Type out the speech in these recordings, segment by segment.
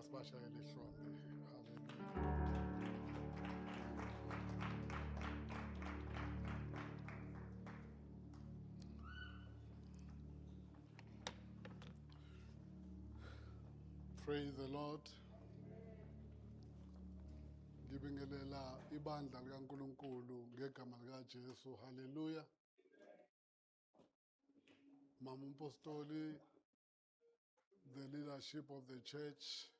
Asibashayele ihlombe. Hallelujah. Praise the Lord. Ngibingelela ibandla likaNkulunkulu ngegama likaJesu. Hallelujah. Mama Mpostoli, the leadership of the church.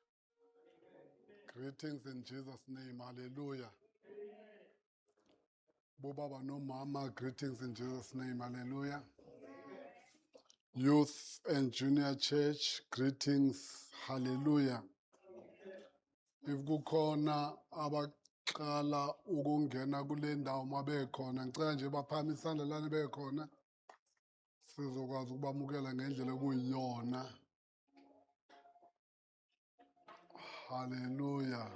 Greetings in Jesus' name. Hallelujah. Bobaba no mama, greetings in Jesus' name. Hallelujah. Youth and junior church, greetings. Hallelujah. If kukhona abaqala ukungena kule ndawo mabekhona ngicela nje baphame isandla lana bekhona sizokwazi ukubamukela ngendlela okuyiyona. Hallelujah.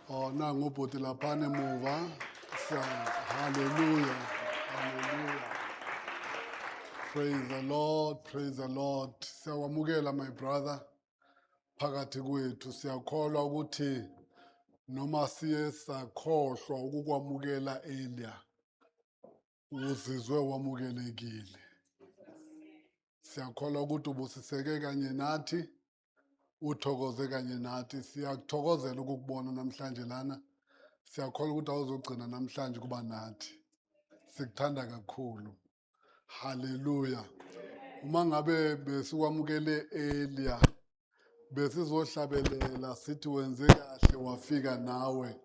Oh, nangu ubhuti laphana emuva. Hallelujah. Hallelujah. Praise the Lord. Praise the Lord. Siyawamukela my brother. Phakathi kwethu siyakholwa ukuthi noma siye sakhohlwa ukukwamukela earlier uzizwe wamukelekile. Siyakholwa ukuthi ubusiseke kanye nathi uthokoze kanye nathi. Siyakuthokozela ukukubona namhlanje lana. Siyakholwa ukuthi awuzogcina namhlanje kuba nathi. Sikuthanda kakhulu. Hallelujah. Uma ngabe besikwamukele earlier besizohlabelela sithi wenze kahle wafika nawe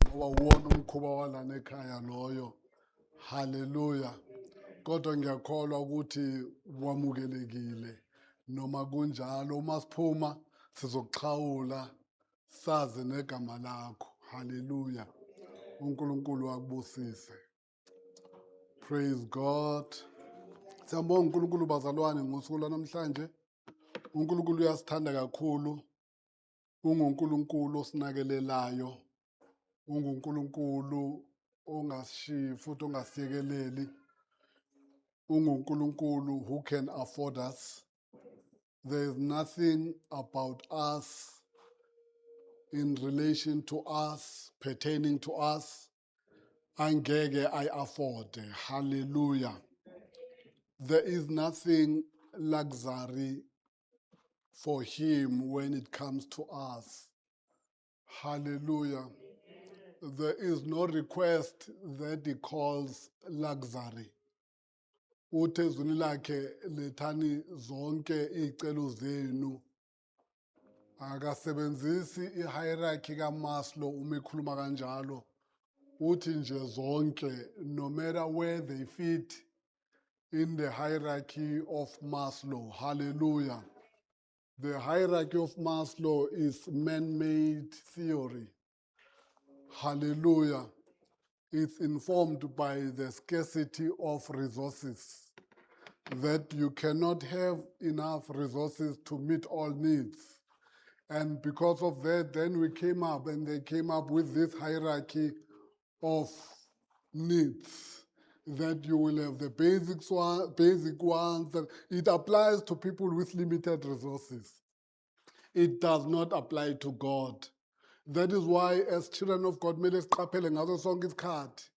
ngoba uwona umkhuba walana ekhaya loyo. Hallelujah. Kodwa ngiyakholwa ukuthi wamukelekile noma kunjalo uma siphuma sizokuxhawula sazi negama lakho. Hallelujah. uNkulunkulu akubusise. Praise God. Siyambonga uNkulunkulu bazalwane ngosuku lwanamhlanje. uNkulunkulu uyasithanda kakhulu. UnguNkulunkulu osinakelelayo. UnguNkulunkulu ongashiyi futhi ongasiyekeleli. UnguNkulunkulu who can afford us. There is nothing about us in relation to us, pertaining to us, angeke I afford. Hallelujah. There is nothing luxury for him when it comes to us. Hallelujah. There is no request that he calls luxury. Uthe ezwini lakhe lethani zonke izicelo zenu. Akasebenzisi i-hierarchy kaMaslow uma ekhuluma kanjalo. Uthi nje zonke, no matter where they fit in the hierarchy of Maslow. Hallelujah. The hierarchy of Maslow is man-made theory. Hallelujah. It's informed by the scarcity of resources, that you cannot have enough resources to meet all needs. And because of that, then we came up and they came up with this hierarchy of needs, that you will have the basic ones. That it applies to people with limited resources. It does not apply to God. That is why as children of God, mele siqaphele ngaso sonke isikhathi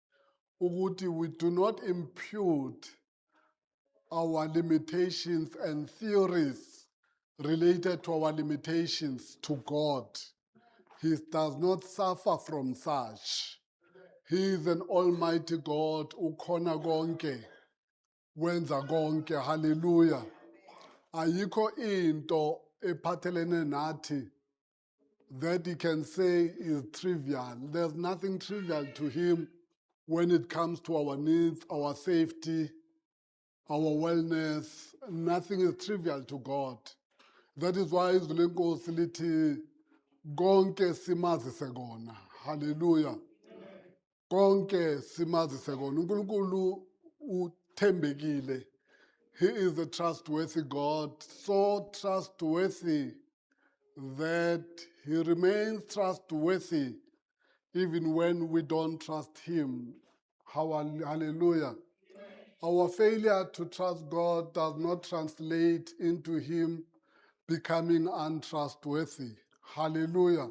ukuthi we do not impute our limitations and theories related to our limitations to God. He does not suffer from such. He is an almighty God, ukhona konke, wenza konke. Hallelujah. Ayikho into ephathelene nathi that he can say is trivial. There's nothing trivial to him when it comes to our needs, our safety, our wellness. Nothing is trivial to God. That is why izwi lenkosi lithi konke simazise kona. Hallelujah. Konke simazise kona. uNkulunkulu uthembekile. He is a trustworthy God, so trustworthy that he remains trustworthy even when we don't trust him. Hallelujah. Our failure to trust God does not translate into him becoming untrustworthy. Hallelujah.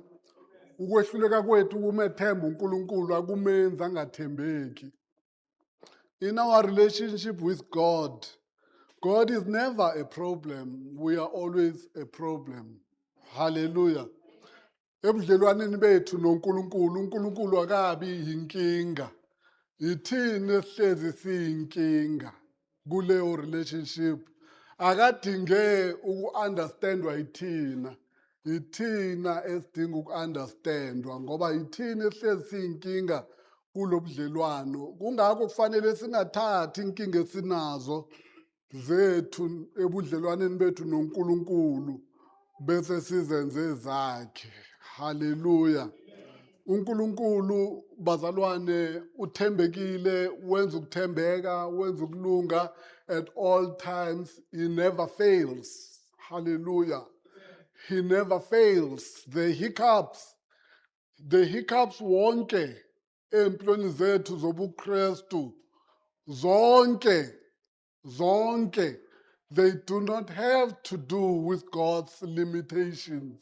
Ukwehluleka kwethu kumethemba uNkulunkulu akumenza angathembeki. In our relationship with God, God is never a problem. We are always a problem. Hallelujah. Ebudlelwaneni bethu noNkulunkulu, uNkulunkulu akabi yinkinga. Yithini esihlezi siyinkinga kuleyo relationship. Akadinge uku-understandwa yithina. Yithina esidinga uku-understandwa ngoba yithini esihlezi siyinkinga kulo budlelwano. Kungakho kufanele singathathi inkinga esinazo zethu ebudlelwaneni bethu noNkulunkulu bese sizenze zakhe. Hallelujah. uNkulunkulu bazalwane uthembekile, wenza ukuthembeka, wenza ukulunga at all times. He never fails. Hallelujah. He never fails. The hiccups wonke empilweni zethu zobuKristu zonke, they do not have to do with God's limitations.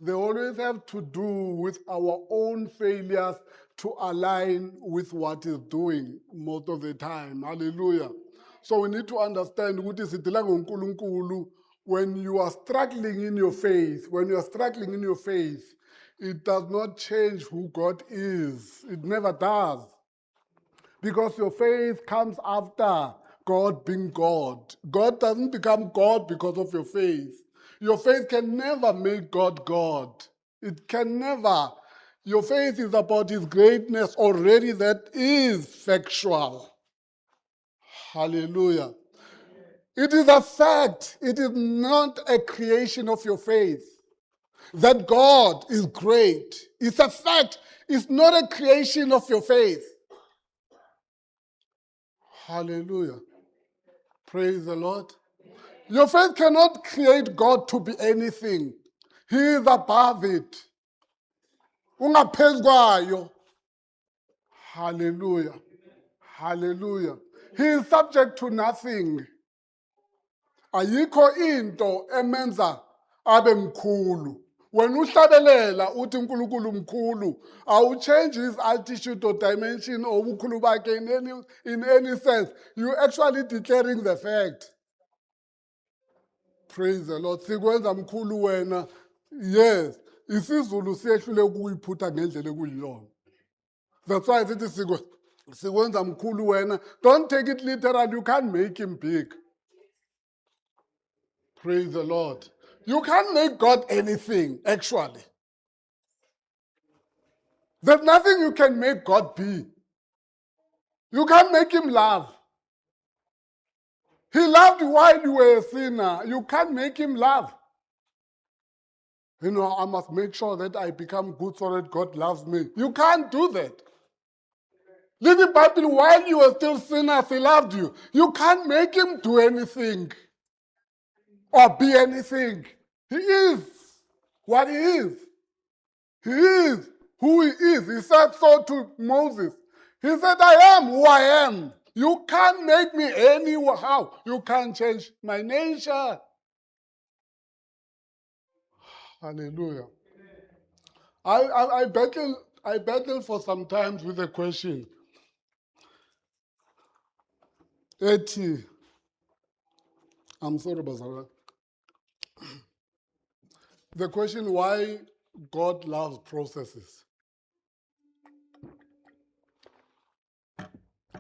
They always have to do with our own failures to align with what He's doing most of the time. Hallelujah. So we need to understand ukuthi sidila ngoNkulunkulu. When you are struggling in your faith, it does not change who God is. It never does. Because your faith comes after God being God. God doesn't become God because of your faith. Your faith can never make God God. It can never. Your faith is about His greatness already that is factual. Hallelujah. It is a fact. It is not a creation of your faith. That God is great. It's a fact. It's not a creation of your faith. Hallelujah. Praise the Lord. Your faith cannot create God to be anything. He is above it. Ungaphezu kwayo. Hallelujah. Hallelujah. He is subject to nothing. Ayikho into emenza abe mkhulu. When uhlabelela uthi uNkulunkulu mkhulu, awuchange his altitude or dimension or ubukhulu bakhe in any sense. You actually declaring the fact. Praise the Lord. Sikwenza mkhulu wena. Yes. Isizulu siyehlule ukuyiphutha ngendlela ekuyiyona. That's why sithi sikwenza mkhulu wena. Don't take it literal. You can't make him big. Praise the Lord. You can't make God anything, actually. There's nothing you can make God be. You can't make him love. He loved you while you were a sinner. You can't make him love. You know, I must make sure that I become good so that God loves me. You can't do that. Little Bible, while you were still sinners, He loved you. You can't make him do anything or be anything. He is what he is. He is who he is. He said so to Moses. He said, I am who I am. You can't make me anyhow. You can't change my nature. Hallelujah. I battle for some times with a question. Eti, I'm sorry, Bazara. The question why God loves processes.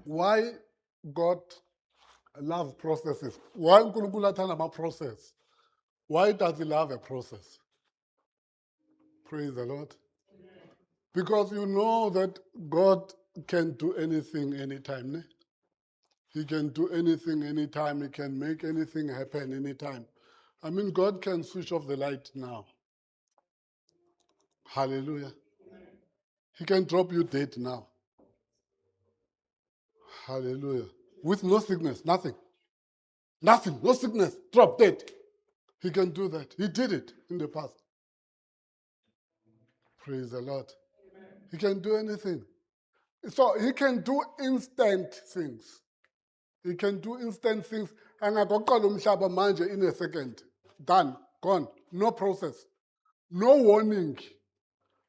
Why God loves processes? Why uNkulunkulu athanda ama-process? Why does He love a process? Praise the Lord. Because you know that God can do anything anytime. Ne? He can do anything anytime. He can make anything happen anytime. I mean, God can switch off the light now. Hallelujah. He can drop you dead now. Hallelujah. With no sickness, nothing. Nothing, no sickness, drop dead. He can do that. He did it in the past. Praise the Lord. He can do anything. So He can do instant things. He can do instant things. Angagoqala umhlaba manje in a second. Done. Gone. No process. No warning.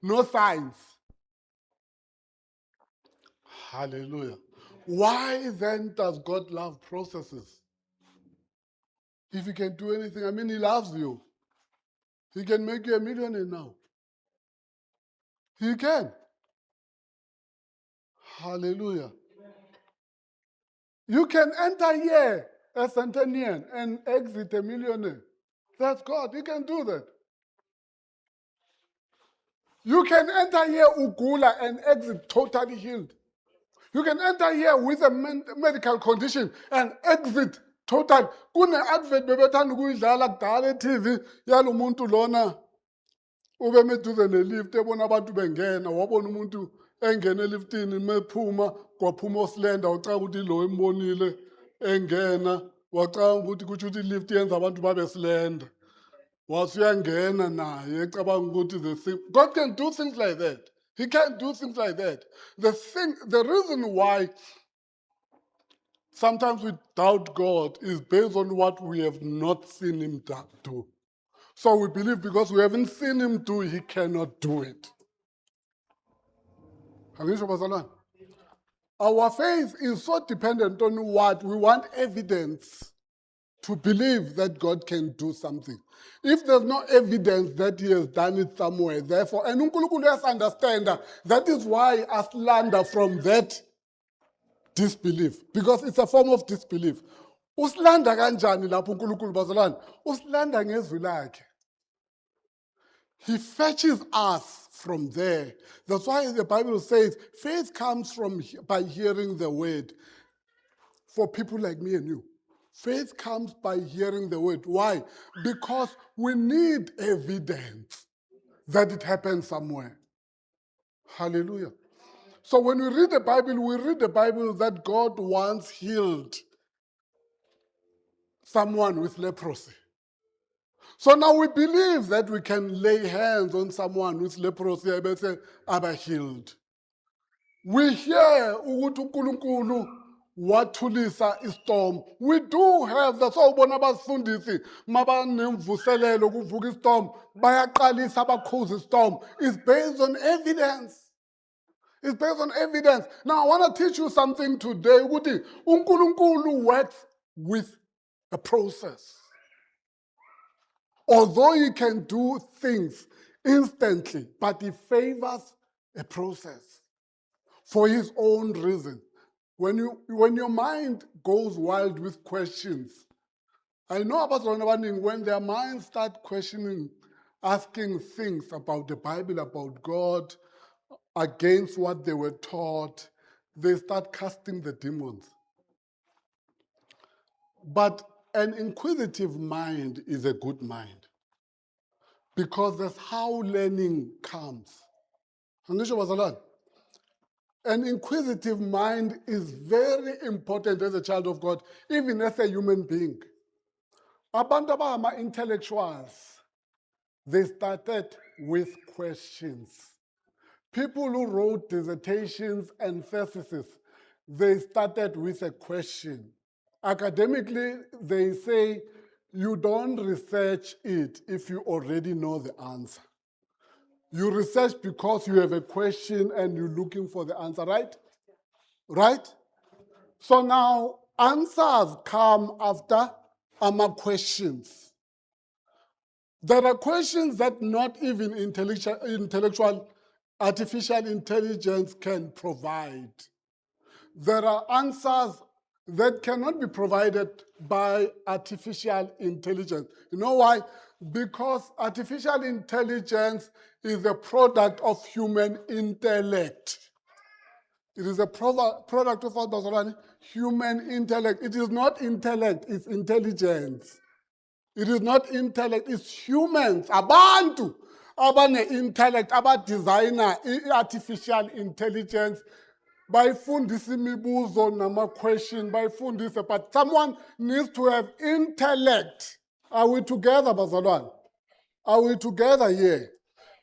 No signs. Hallelujah. Why then does God love processes? If he can do anything, I mean, he loves you. He can make you a millionaire now. He can. Hallelujah. You can enter here a centenarian and exit a millionaire. That's God. He can do that. You can enter here ugula and exit totally healed. You can enter here with a medical condition and exit total. Kune advert bebethanda ukuyidlala kudala e-TV yalo muntu lona ube meduze nelift ebona abantu bengena wabona umuntu engena eliftini mephuma kwaphuma osilenda wacanga ukuthi lo embonile engena wacanga ukuthi kuthi ilift yenza abantu babe silenda wasuyangena naye ecabanga ukuthi God can do things like that. He can do things like that. The reason why sometimes we doubt God is based on what we have not seen him do. So we believe because we haven't seen him do, he cannot do it. Our faith is so dependent on what? We want evidence to believe that God can do something. If there's no evidence that he has done it somewhere, therefore, and uNkulunkulu has understand that is why I slander from that disbelief, because it's a form of disbelief. Usilanda kanjani lapho uNkulunkulu bazalwane? Usilanda ngezwi lakhe. He fetches us from there. That's why the Bible says faith comes by hearing the word. For people like me and you, faith comes by hearing the word. Why? Because we need evidence that it happened somewhere. Hallelujah. So when we read the Bible that God once healed someone with leprosy. So now we believe that we can lay hands on someone with leprosy and say, "Aba healed." We hear ukuthi uNkulunkulu wathulisa istorm. We do have that. So ubona abasifundisi mabanemvuselelo kuvuka istorm bayaqalisa abakhuza istorm. It's based on evidence. It's based on evidence. Now I want to teach you something today. Ukuthi uNkulunkulu works with a process. Although he can do things instantly, but he favors a process for his own reason. When your mind goes wild with questions, I know about when their minds start questioning, asking things about the Bible, about God, against what they were taught, they start casting the demons. But an inquisitive mind is a good mind, because that's how learning comes. An inquisitive mind is very important as a child of God, even as a human being. Abantu abama intellectuals, they started with questions. People who wrote dissertations and theses, they started with a question. Academically, they say you don't research it if you already know the answer. You research because you have a question and you're looking for the answer, right? Right? So now answers come after questions. There are questions that not even intellectual artificial intelligence can provide. There are answers that cannot be provided by artificial intelligence. You know why? Because artificial intelligence is a product of human intellect. It is a product of human intellect. It is not intellect, it's intelligence. It is not intellect, it's humans. Abantu abane intellect, designer artificial intelligence. Bayifundisa imibuzo nama-question, bayifundisa, but someone needs to have intellect. Are we together, bazalwane? Are we together here?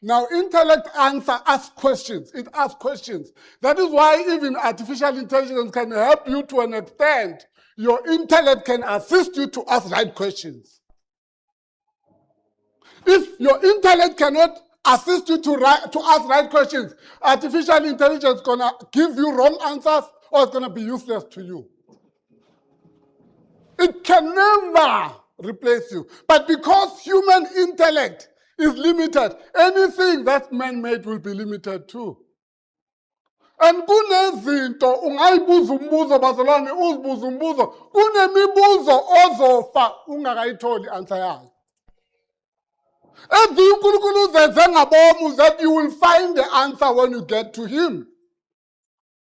Now, intellect asks questions. It asks questions. That is why even artificial intelligence can help you to an extent. Your intellect can assist you to ask right questions. If your intellect cannot assist you to ask right questions, artificial intelligence is going to give you wrong answers or it's going to be useless to you. It can never replace you. But because human intellect is limited, anything that's man-made will be limited too. And kunezinto ungayibuza umbuzo bazalwane uzibuza umbuzo kunemibuzo ozofa ungakayitholi answer yayo. uNkulunkulu uzenze ngabomu that you will find the answer when you get to him.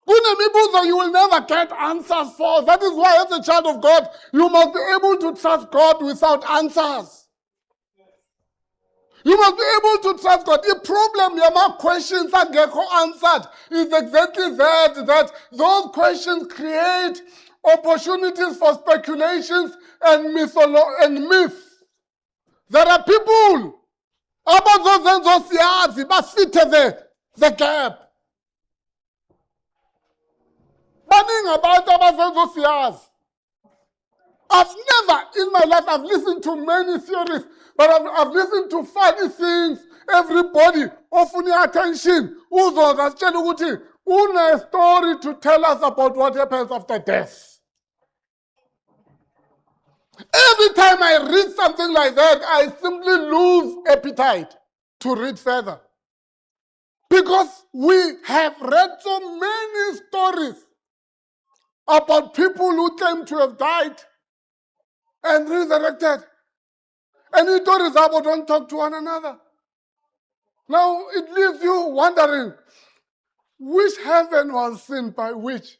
Kunemibuzo you will never get answers for. That is why as a child of God, you must be able to trust God without answers. You must be able to trust God. The problem, your questions that get answered is exactly that those questions create opportunities for speculations and myths. There are people about those yards, but fit the gap. Banning about those yards. I've never in my life, I've listened to many theories, but I've listened to funny things. Everybody offering attention. Una story to tell us about what happens after death. Every time I read something like that, I simply lose appetite to read further. Because we have read so many stories about people who claim to have died and resurrected. And you don't don't talk to one another. Now it leaves you wondering, which heaven was seen by which?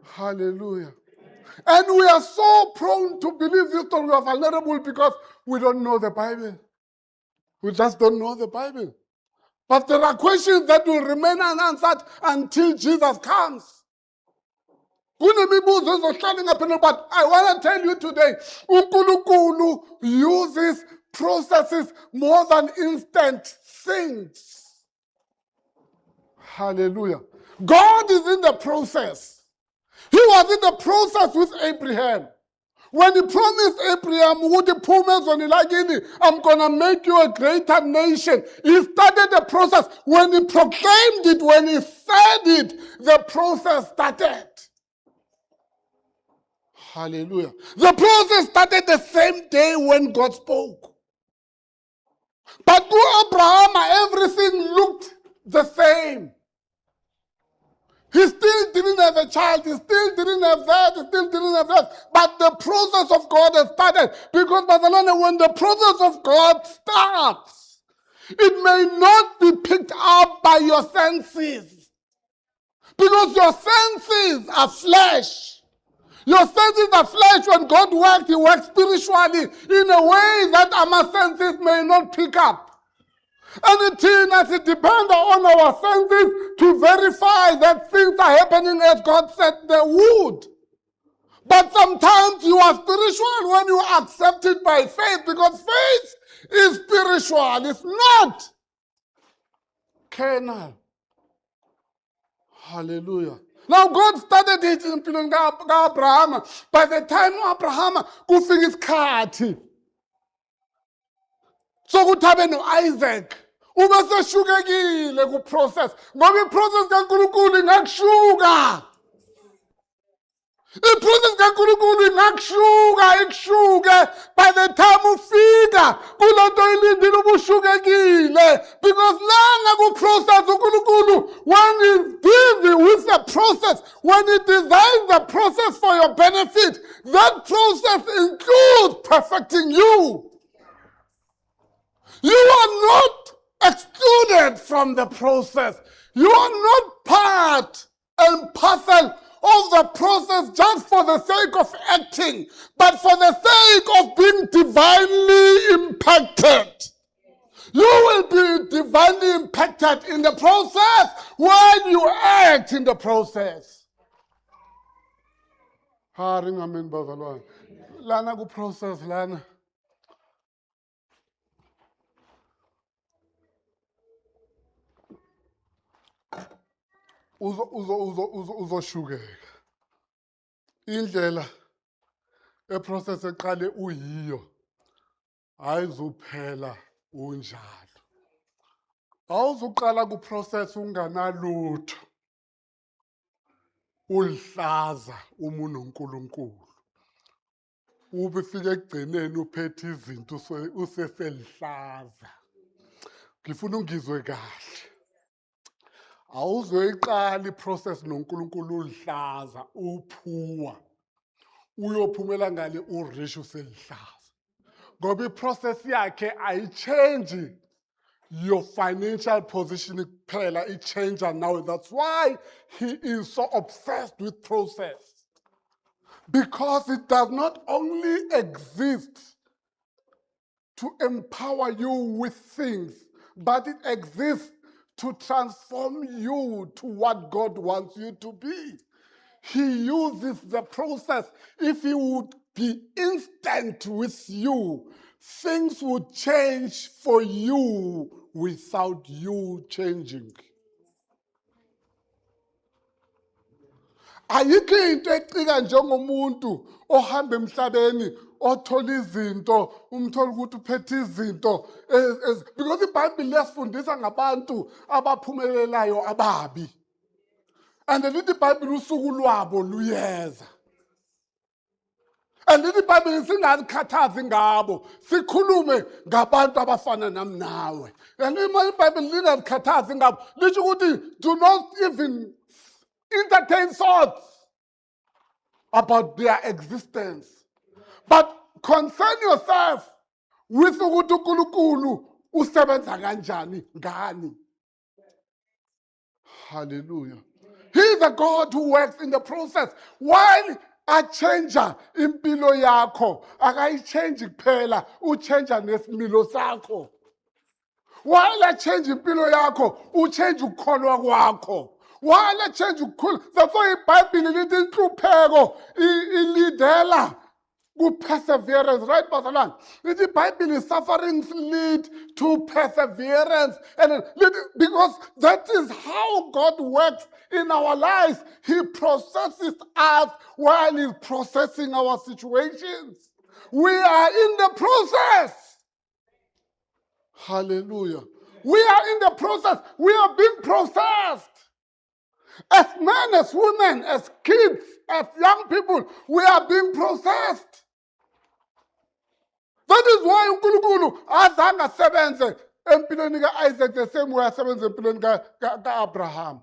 Hallelujah. And we are so prone to believe this story. We are vulnerable because we don't know the Bible. We just don't know the Bible. But there are questions that will remain unanswered until Jesus comes. But I want to tell you today, uNkulunkulu uses processes more than instant things. Hallelujah. God is in the process. He was in the process with Abraham. When he promised Abraham, I'm going to make you a greater nation. He started the process. When he proclaimed it, when he said it, the process started. Hallelujah. The process started the same day when God spoke. But to Abraham, everything looked the same. He still didn't have a child. He still didn't have that. He still didn't have that. But the process of God has started. Because, when the process of God starts, it may not be picked up by your senses. Because your senses are flesh. Your senses are flesh. When God works, he works spiritually in a way that our senses may not pick up. Anything as it depends on our senses to verify that things are happening as God said they would. But sometimes you are spiritual when you accept it by faith, because faith is spiritual. It's not carnal. Hallelujah. Now God started it in Abraham. By the time Abraham kufika isikhathi sokuthi no-Isaac ube seshukekile ku-process, ngoba i-process kaNkulunkulu ingakushuka. I-process kaNkulunkulu ingakushuka ikushuke by the time ufika kule nto ilindile ubushukekile. Because lana ku-process uNkulunkulu, when he's busy with the process, when he designs the process for your benefit, that process includes perfecting you. You are not excluded from the process. You are not part and parcel of the process just for the sake of acting, but for the sake of being divinely impacted. You will be divinely impacted in the process when you act in the process. Lana ku process lana. Uzoshukeka. Indlela process eqale uyiyo ayizuphela unjalo. Awuzuqala ku-process unganalutho, ulihlaza uma unoNkulunkulu. Ube fika ekugcineni uphethe izinto useselihlaza. Ngifuna ungizwe kahle. Awuzoyiqala i-process noNkulunkulu ulihlaza, uphuwa. Uyophumela ngale urish uselihlaza. Ngoba i-process yakhe ayichange your financial position kuphela, it changes now. That's why he is so obsessed with process. Because it does not only exist to empower you with things, but it exists to transform you to what God wants you to be. He uses the process. If he would be instant with you, things would change for you without you changing. Ayikho into ecika njengomuntu ohamba emhlabeni othola izinto, umthola ukuthi uphethe izinto because iBhayibheli liyasifundisa ngabantu abaphumelelayo ababi. And lithi iBhayibheli usuku lwabo luyeza. And lithi iBhayibheli singazikhathazi ngabo, sikhulume ngabantu abafana nami nawe. And iBhayibheli lingazikhathazi ngabo, lisho ukuthi do not even entertain thoughts about their existence. But concern yourself with ukuthi uNkulunkulu usebenza kanjani ngani. Hallelujah. He is a God who works in the process. While a changer impilo yakho, akayichange kuphela, uchange nesimilo sakho. While a change impilo yakho, uchange ukukholwa kwakho. While a change ukukholwa, that's why iBhayibheli lithi inhlupheko ilidela perseverance, right, Pastor? The Bible sufferings lead to perseverance, and because that is how God works in our lives. He processes us while He's processing our situations. We are in the process. Hallelujah. We are in the process. We are being processed. As men, as women, as kids, as young people, we are being processed. That is why uNkulunkulu azange asebenze empilweni ka-Isaac the same way asebenze empilweni ka-Abraham.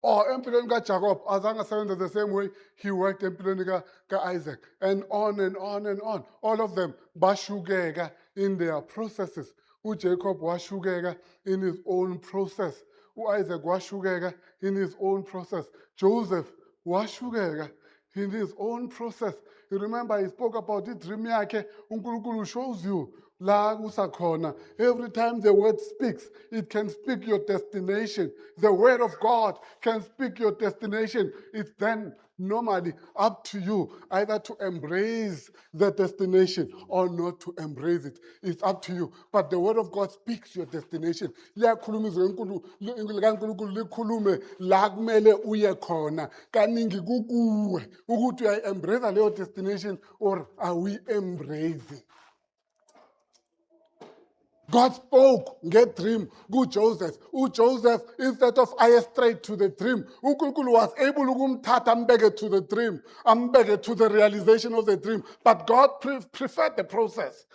Or empilweni kaJacob azange asebenze the same way he worked empilweni ka-Isaac. And on and on and on. All of them bashukeka in their processes. UJacob washukeka in his own process. Isaac washukeka in his own process. Joseph washukeka in his own process. You remember he spoke about the dream yakhe. uNkulunkulu shows you la usakhona. Every time the word speaks, it can speak your destination. The word of God can speak your destination. It's then normally up to you either to embrace the destination or not to embrace it. It's up to you. But the word of God speaks your destination. Liyakhulunywa kaNkulunkulu likhulume la kumele uye khona. Kaningi kukuwe ukuthi uyayi-embrace leyo destination or are we embracing? God spoke, get dream, good Joseph. Joseph, instead of I straight to the dream, uNkulunkulu was able to to the dream, to the realization of the dream. But God preferred the process.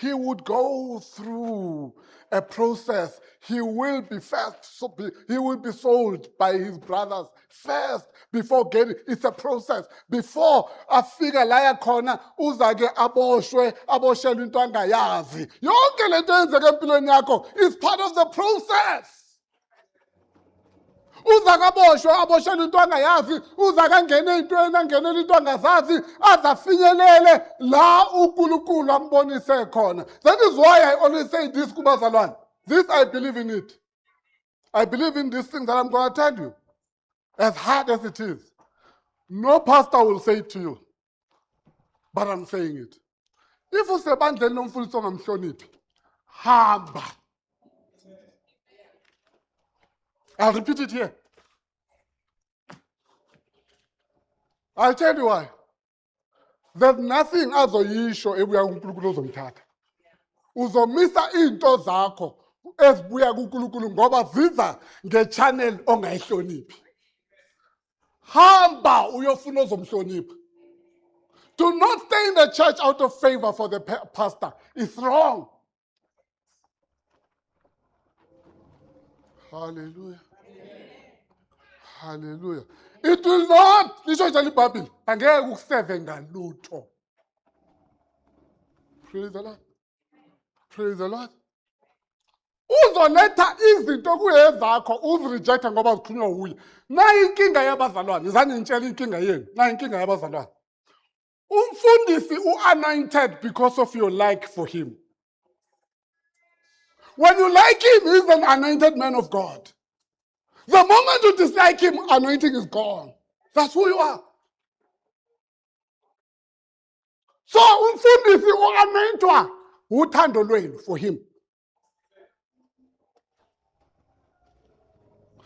He would go through a process. He will be first, he will be sold by his brothers first before getting. It's a process. Before afika la yakhona uzake aboshelwe into angayazi. Yonke lento eyenzeka empilweni yakho is part of the process. Uzake aboshelwe into angayazi, uzake angene entweni angenele into angazazi, azafinyelele la uNkulunkulu ambonise khona. That is why I always say this kubazalwane. This I believe in it. I believe in this thing that I'm going to tell you. As hard as it is. No pastor will say it to you. But I'm saying it. If usebandleni lomfundisi ongamhloniphi, hamba. I'll repeat it here. I'll tell you why. There's nothing azoyisho ebuya kuNkulunkulu ozomthatha. Uzomisa into zakho ezibuya kuNkulunkulu ngoba ziza ngechannel ongayihloniphi. Hamba uyofuna ozomhlonipha. Do not stay in the church out of favor for the pastor. It's wrong. Hallelujah. Hallelujah. It will not. Lisho njalo iBhayibheli angeke ukuseve ngalutho. Praise the Lord. Praise the Lord. Uzoletha izinto kuyezakho uzirejecta ngoba zikhulunywa uye. Nayi inkinga yabazalwane. Izani ngitshela inkinga yenu. Nayi inkinga yabazalwane. Umfundisi anointed because of your like for him. When you like him, he's an anointed man of God. The moment you dislike him, anointing is gone. That's who you are. So umfundisi anointwa uthando lwenu for him.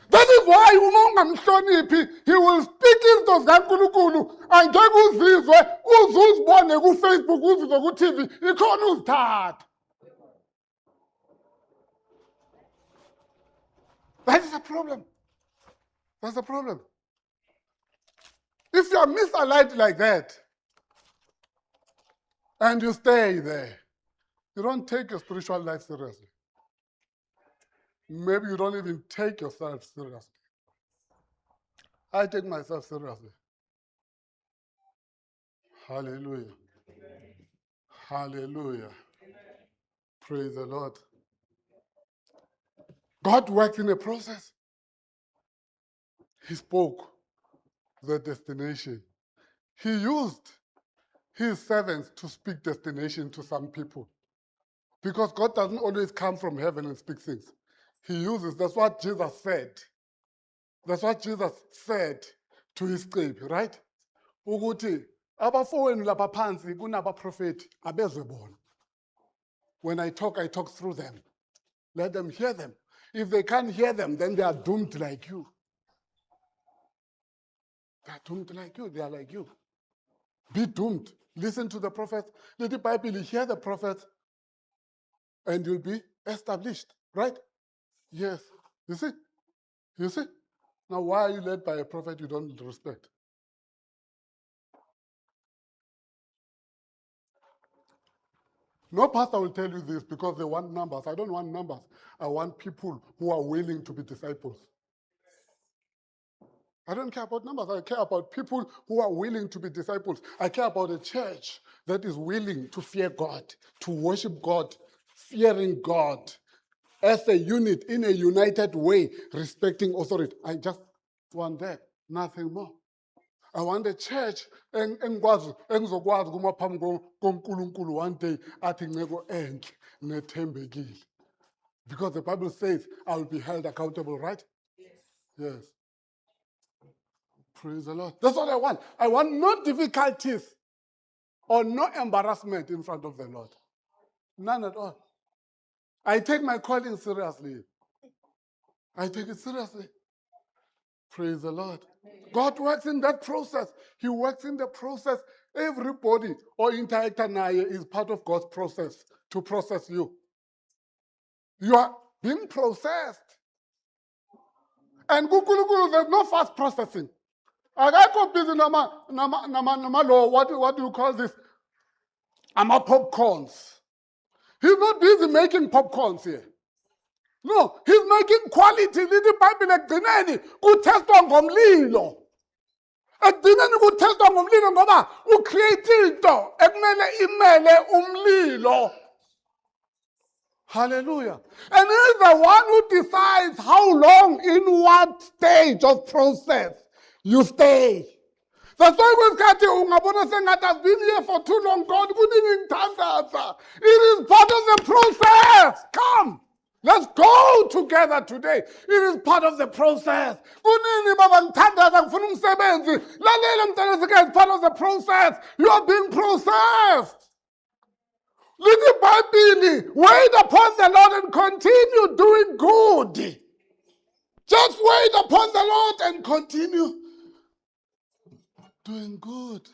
That is why uma ungamhloniphi, he will speak into zikaNkulunkulu angeke uzizwe uzibone ku-Facebook uzizwe ku-TV ikhona uzithatha. That is a problem. That's a problem. If you are misaligned like that and you stay there, you don't take your spiritual life seriously. Maybe you don't even take yourself seriously. I take myself seriously. Hallelujah. Hallelujah. Praise the Lord. God worked in a process. He spoke the destination. He used his servants to speak destination to some people. Because God doesn't always come from heaven and speak things. He uses, that's what Jesus said. That's what Jesus said to his sheep, right? Ukuthi abafowenu lapha phansi kunabaprofeti abezwe bona. When I talk through them. Let them hear them. If they can't hear them, then they are doomed like you. They are doomed like you. They are like you. Be doomed. Listen to the prophets. Let the Bible hear the prophets, and you'll be established, right? Yes. You see? You see? Now, why are you led by a prophet you don't respect? No pastor will tell you this because they want numbers. I don't want numbers. I want people who are willing to be disciples. I don't care about numbers. I care about people who are willing to be disciples. I care about a church that is willing to fear God, to worship God, fearing God as a unit in a united way, respecting authority. I just want that, nothing more. I want a church engizokwazi kuma phambi koNkulunkulu one day athi nceko enhle nethembekile. Because the Bible says I will be held accountable, right? Yes. Yes. Praise the Lord. That's what I want. I want no difficulties or no embarrassment in front of the Lord. None at all. I take my calling seriously. I take it seriously. Praise the Lord. God works in that process. He works in the process. Everybody or interactor naye is part of God's process to process you. You are being processed. And kuNkulunkulu, there's no fast processing. Akakho busy nama law. What do you call this? Popcorns. He's not busy making popcorns here. No, he's making quality. Lithi iBhayibheli ekugcineni kuthestwa ngomlilo. Ekugcineni kuthestwa ngomlilo ngoba ucreate into ekumele imele umlilo. Hallelujah. And he's the one who decides how long, in what stage of process you stay. That's why kwesikhathi ungabona sengathi I've been here for too long. God couldn't ngithandaza. It is part of the process. Come. Let's go together today. It is part of the process. Kunini baba ngithandaza ngifuna umsebenzi. Lalela mntanezike, it's part of the process. You are being processed. Lithi iBhayibheli, wait upon the Lord and continue doing good. Just wait upon the Lord and continue doing good.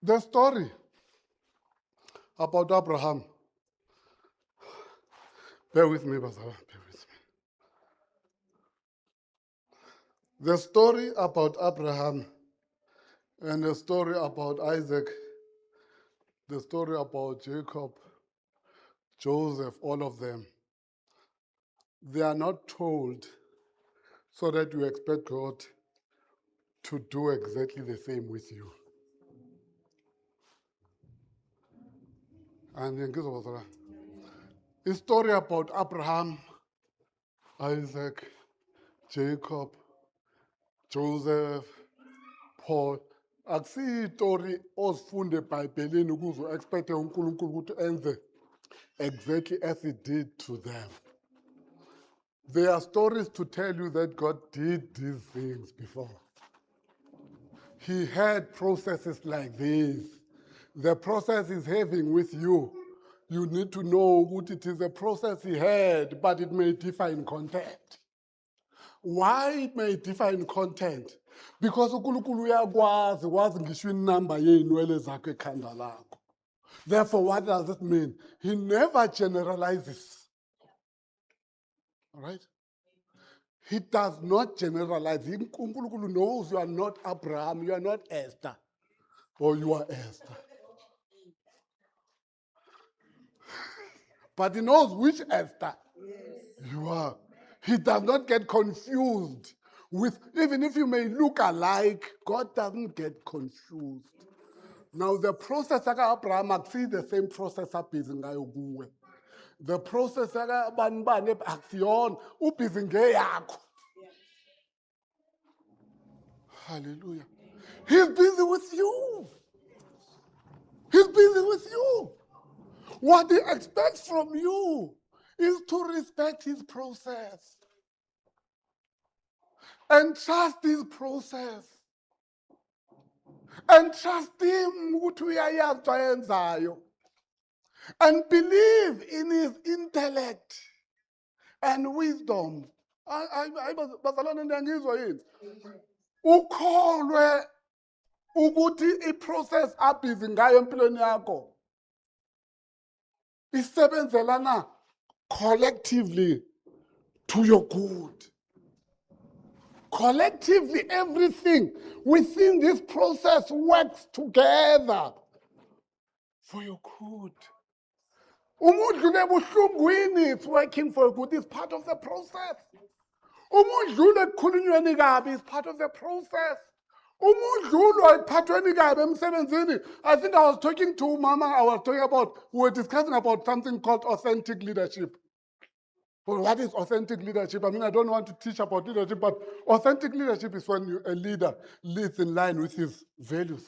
The story about Abraham. Bear with me, Bazala, bear with me. The story about Abraham and the story about Isaac, the story about Jacob, Joseph, all of them, they are not told so that you expect God to do exactly the same with you. And then the story about Abraham, Isaac, Jacob, Joseph, Paul, akusiyitori ozifunde eBhayibhelini ukuze uexpecte uNkulunkulu ukuthi enze exactly as he did to them. There are stories to tell you that God did these things before. He had processes like this. The process he's having with you, you need to know what it is a process he had, but it may differ in content. Why it may differ in content? Because uNkulunkulu uyakwazi wazi ngisho inamba yeinwele zakho ekhanda lakho. Therefore, what does it mean? He never generalizes. All right? He does not generalize. uNkulunkulu knows you are not Abraham, you are not Esther, or you are Esther. But he knows which Esther you are. He does not get confused with, even if you may look alike, God doesn't get confused. Now, the process of Abraham, I see the same process busy ngayo kuwe. The process of banibane action, ubusy ngeyakho. Hallelujah. He's busy with you. He's busy with you. What he expects from you is to respect his process and trust his process and trust him ukuthi uyayazi into ayenzayo and believe in his intellect and wisdom. Bazalwane niyangizwa yini? Ukholwe ukuthi iprocess abhizi ngayo empilweni yakho isebenzelana collectively to your good. Collectively, everything within this process works together for your good. Umudlule ebuhlungwini, it's working for your good. It's part of the process. Umudlule ekukhulunyweni kabi is part of the process. Umudlule ephathweni kabi emsebenzini. I think I was talking to Mama, we were discussing about something called authentic leadership. Well, what is authentic leadership? I mean, I don't want to teach about leadership, but authentic leadership is when a leader leads in line with his values.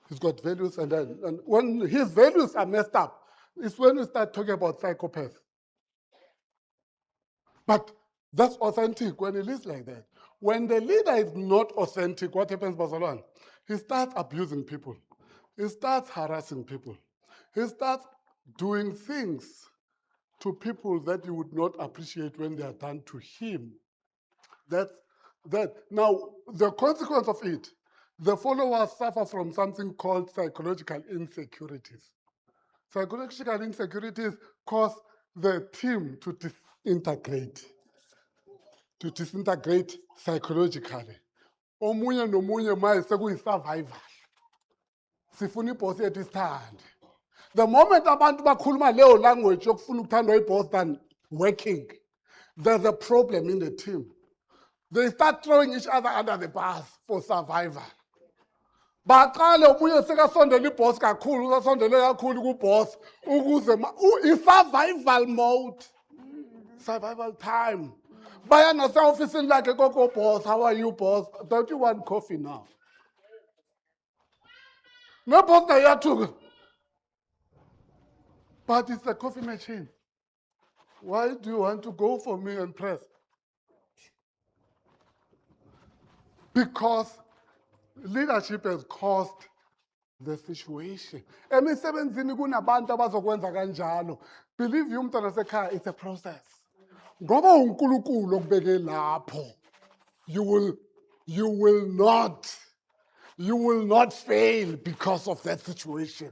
He's got values, and when his values are messed up, it's when we start talking about psychopaths. But that's authentic when he leads like that. When the leader is not authentic, what happens, Bazalwane? He starts abusing people. He starts harassing people. He starts doing things to people that you would not appreciate when they are done to him. Now, the consequence of it, the followers suffer from something called psychological insecurities. Psychological insecurities cause the team to disintegrate psychologically. Omunye nomunye manje sekuyi-survival. Sifuna ibhosi yethu isithande. The moment abantu bakhuluma leyo language yokufuna ukuthandwa ibhosi than working, there's a problem in the team. They start throwing each other under the bus for survival. Baqale omunye sekasondela ibhosi kakhulu, usasondele kakhulu kuboss ukuze i-survival mode. Survival time. Baya nase-ofisini lakhe koko boss, how are you boss? Don't you want coffee now? No boss nayathuka. But it's a coffee machine. Why do you want to go for me and press? Because leadership has caused the situation. Emisebenzini kunabantu abazokwenza kanjalo. Believe you mntwana sekhaya, it's a process. Ngoba uNkulunkulu okubeke lapho, you will not you will not fail because of that situation.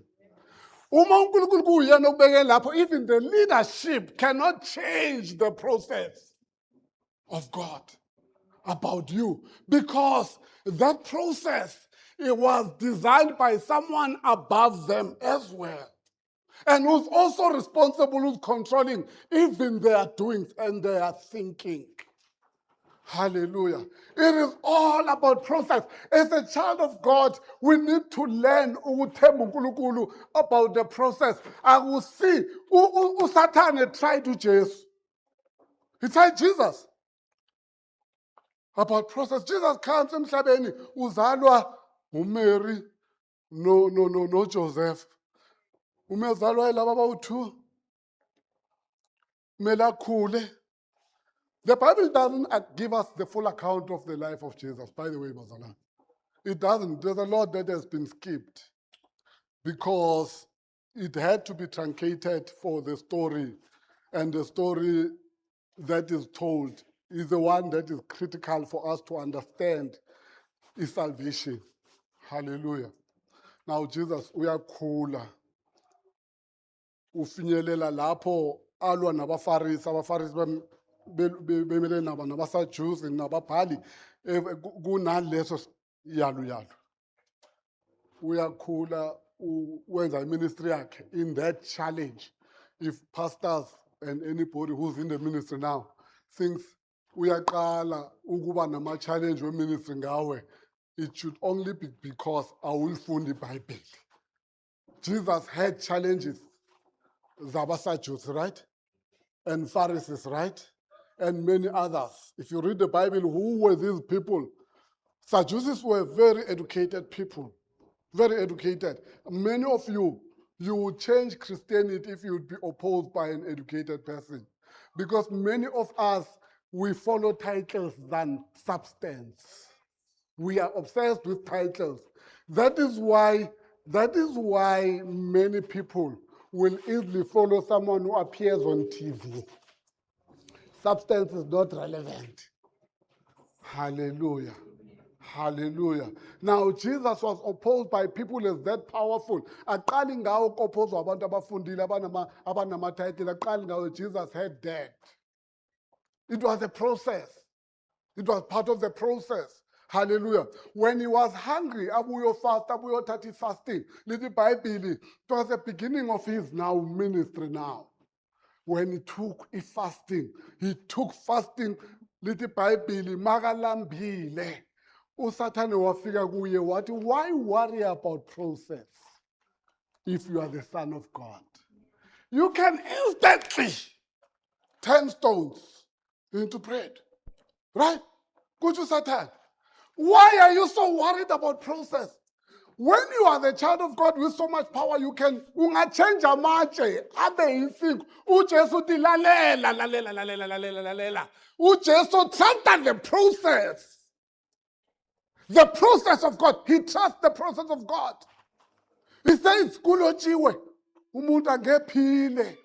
Uma uNkulunkulu kuyena obeke lapho, even the leadership cannot change the process of God about you, because that process, it was designed by someone above them as well, and who's also responsible, who's controlling even their doings and their thinking. Hallelujah. It is all about process. As a child of God, we need to learn ukuthemba uNkulunkulu about the process. I will see, Satan tried to Jesus. He tried Jesus about process. Jesus comes emhlabeni, uzalwa uMary no Joseph. Umezalwa yilaba abawu-2. Kumele akhule. The Bible doesn't give us the full account of the life of Jesus, by the way, Mazala. It doesn't. There's a lot that has been skipped because it had to be truncated for the story, and the story that is told is the one that is critical for us to understand is salvation. Hallelujah. Now, Jesus, uyakhula. Ufinyelela lapho alwa nabaFarisi, abaFarisi bemele nabasaJews nababhali kunaleso yalu. Uyakhula wenza iministry yakhe in that challenge. If pastors and anybody who's in the ministry now thinks uyaqala ukuba nama-challenge we-ministry ngawe, it should only be because awulifunda iBhayibheli. Jesus had challenges, zabasaJews, right? And Pharisees, right? And many others. If you read the Bible, who were these people? Sadducees were very educated people, very educated. Many of you would change Christianity if you would be opposed by an educated person. Because many of us, we follow titles than substance. We are obsessed with titles. That is why many people will easily follow someone who appears on TV. Substance is not relevant. Hallelujah. Hallelujah. Now, Jesus was opposed by people as that powerful. Aqali ngawo opposed abantu abafundile abanama-title. Aqali ngawo Jesus had that. It was a process. It was part of the process. Hallelujah. When he was hungry, abuyo fast, abuyo 30 fasting. Little Bible, it was the beginning of his now ministry now. When he took fasting, little Bible, magalambile. Usatane wafika kuye wathi, why worry about process if you are the Son of God? You can instantly turn stones into bread. Right? Kuchu Satan. Why are you so worried about process? When you are the child of God with so much power, you can change a amatshe abe yinsingo. uJesu uthi lalela. uJesu trusted the process. The process of God. He trusts the process of God. He says, kulotshiwe umuntu angephile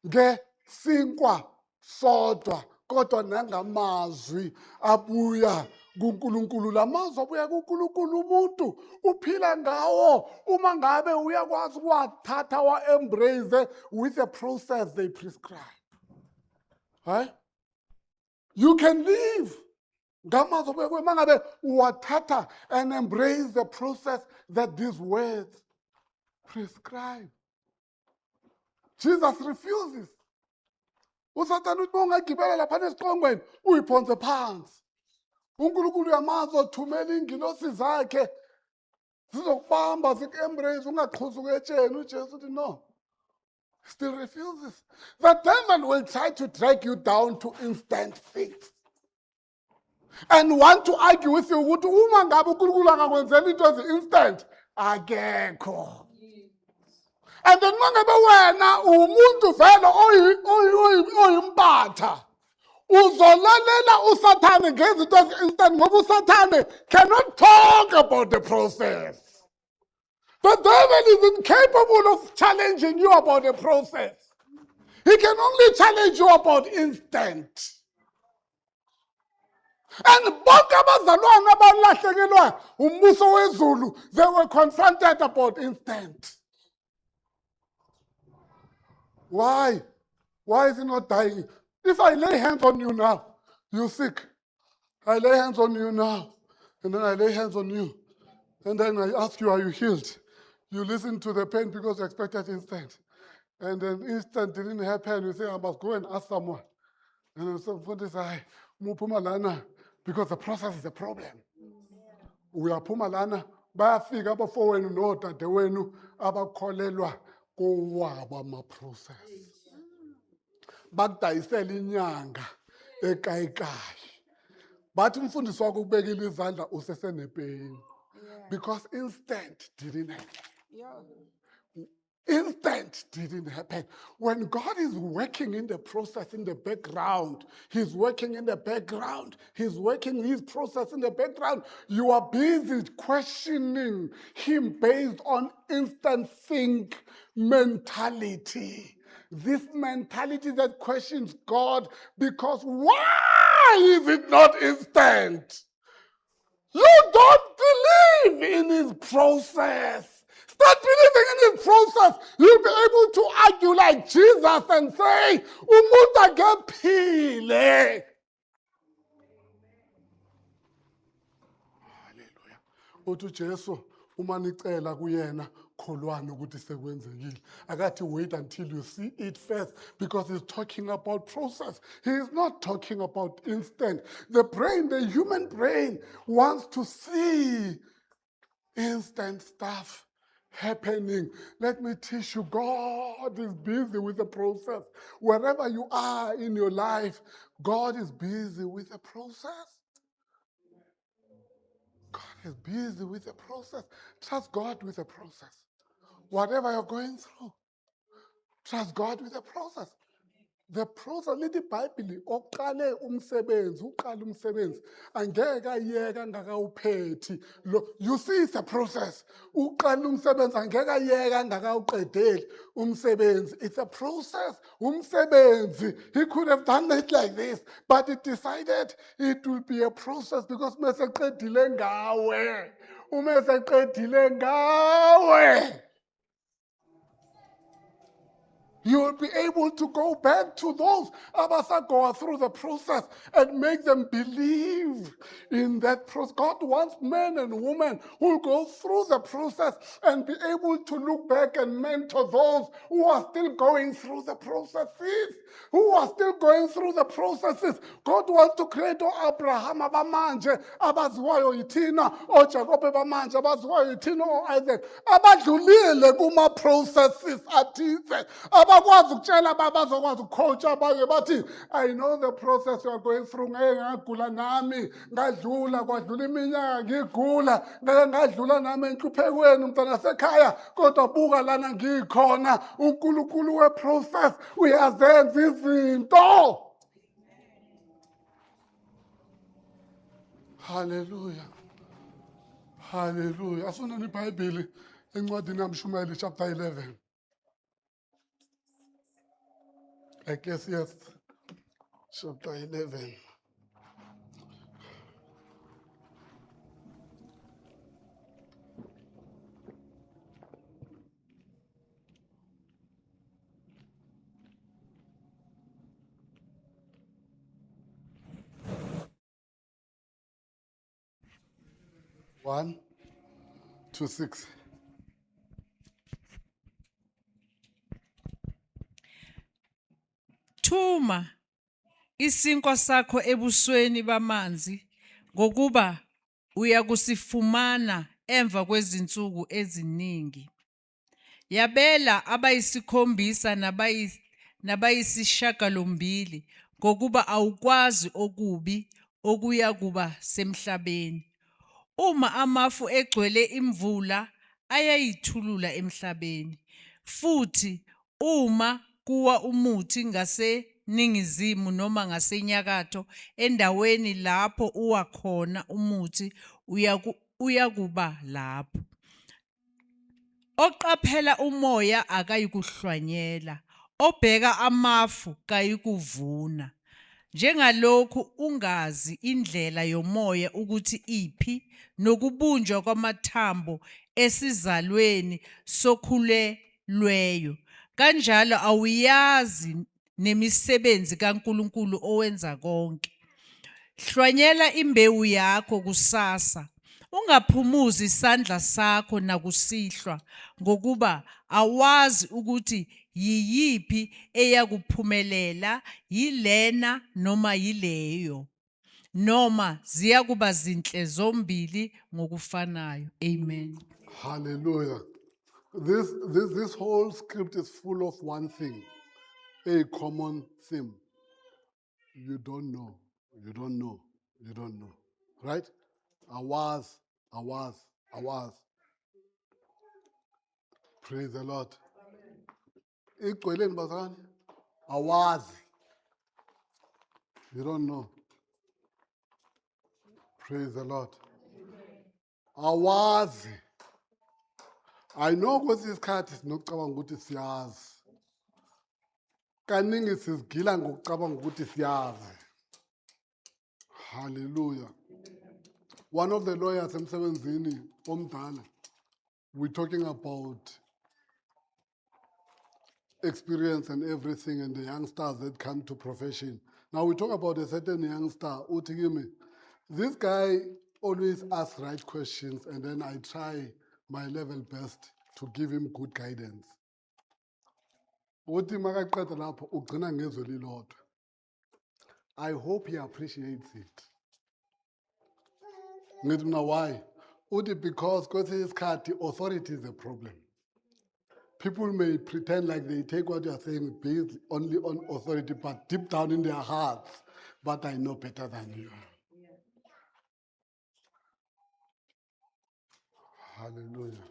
ngesinkwa sodwa kodwa nangamazwi abuya kuNkulunkulu. Lamazwi abuya kuNkulunkulu umuntu uphila ngawo uma ngabe uyakwazi ukuwathatha wa-embrace with the process they prescribe. Right? You can live ngamazwi abuya kuwe uma ngabe uwathatha and embrace the process that these words prescribe. Jesus refuses. USathane uthi ungagibela laphana esiqongweni uyiphonse phansi. uNkulunkulu uyamazi othumela ingilosi zakhe zizokubamba ziku-embrace ungaqhuzuki etsheni. uJesu uthi no. Still refuses. The devil will try to drag you down to instant fix and want to argue with you ukuthi uma ngabe uNkulunkulu angakwenzela into ezi-instant akekho. And then mangabe wena umuntu vele oyimpatha uzolalela uSathane ngezinto ezi-instant ngoba uSathane cannot talk about the process. The devil is incapable of challenging you about the process. He can only challenge you about instant. And bonke abazalwane abalahlekelwa umbuso wezulu, they were confronted about instant. Why? Why is he not dying? If I lay hands on you now, you're sick. I lay hands on you now, and then I lay hands on you. And then I ask you, are you healed? You listen to the pain because you expected instant. And then instant didn't happen. You say, I must go and ask someone. And then somebody say, Pumalana, because the process is a problem. We are Pumalana, bayafika abafowenu nodadewenu abakholelwa kowabo ama-process. Bakudayisela inyanga ekayikayi. Bathi umfundisi wakho ukubekile izandla usesenepeni. Because instant didn't happen. Instant didn't happen. When God is working in the process in the background, He's working in the background. He's working His process in the background. You are busy questioning Him based on instant think mentality. This mentality that questions God because why is it not instant? You don't believe in His process. Start believing in His process. You'll be able to argue like Jesus and say, umuntu akephile. Hallelujah. Uthi Jesu uma nicela kuyena kholwana ukuthi sekwenzekile. Akathi wait until you see it first because he's talking about process. He is not talking about instant. The brain, the human brain wants to see instant stuff happening. Let me teach you, God is busy with the process. Wherever you are in your life, God is busy with the process. God is busy with the process. Trust God with the process. Whatever you're going through, trust God with the process. The process, lithi iBhayibheli oqale umsebenzi, uqala umsebenzi, angeke ayeka ngakawuphethi. You see it's a process. Uqala umsebenzi angeke ayeka ngakawuqedeli umsebenzi. It's a process. Umsebenzi. He could have done it like this, but he decided it will be a process because meseqedile ngawe. Umeseqedile ngawe. You will be able to go back to those abasa go through the process and make them believe in that process. God wants men and women who will go through the process and be able to look back and mentor those who are still going through the processes. Who are still going through the processes. God wants to create Abraham abamanje abaziwayo yithina, Jacob abamanje abaziwayo yithina, Isaac abadlulile kuma processes athize. Abakwazi ukutshela babazokwazi ukucoach abanye bathi I know the process you are going through. Ngeke ngagula nami ngadlula kwadlula iminyaka ngigula ngeke ngadlula nami enhluphekweni umntana sekhaya kodwa buka lana ngikhona uNkulunkulu weprocess uyazenza izinto. Hallelujah. Hallelujah. Asifundeni iBhayibheli encwadini kaMshumayeli chapter 11. I guess yes. Chapter 11. One to 6. Thuma isinkwa sakho ebusweni bamanzi ngokuba uyakusifumana emva kwezinsuku eziningi. Yabela abayisikhombisa nabayisishiyagalombili ngokuba awukwazi okubi okuyakuba semhlabeni. Uma amafu egcwele imvula ayayithulula emhlabeni, futhi uma kuwa umuthi ngaseningizimu noma ngasenyakatho endaweni lapho uwa khona umuthi uyakuba lapho. Oqaphela umoya akayikuhlwanyela, obheka amafu kayikuvuna. njengalokhu ungazi indlela yomoya ukuthi iphi nokubunjwa kwamathambo esizalweni sokhulelweyo, kanjalo awuyazi nemisebenzi kaNkulunkulu owenza konke. Hlwanyela imbewu yakho kusasa, ungaphumuzi isandla sakho nakusihlwa, ngokuba awazi ukuthi yiyiphi eyakuphumelela, yilena noma yileyo, noma ziyakuba zinhle zombili ngokufanayo. Amen. Hallelujah. This whole script is full of one thing, a common theme. You don't know, you don't know, you don't know. Right? I was. Praise the Lord. Igcweleni bazalwane? Awazi. You don't know. Praise the Lord. Awazi. I know kwesinye isikhathi sinocabanga ukuthi siyazi. Kaningi sizigila ngokucabanga ukuthi siyazi. Hallelujah. One of the lawyers emsebenzini omdala, we're talking about experience and everything and the youngsters that come to profession. Now we talk about a certain youngster, uthi kimi, this guy always asks right questions and then I try my level best to give him good guidance. Uthi makaqeda lapho ugcina ngezwi lilodwa. I hope he appreciates it. Ngithi mina why? Uthi because kwesinye isikhathi authority is a problem. People may pretend like they take what you are saying based only on authority, but deep down in their hearts, but I know better than you. Hallelujah.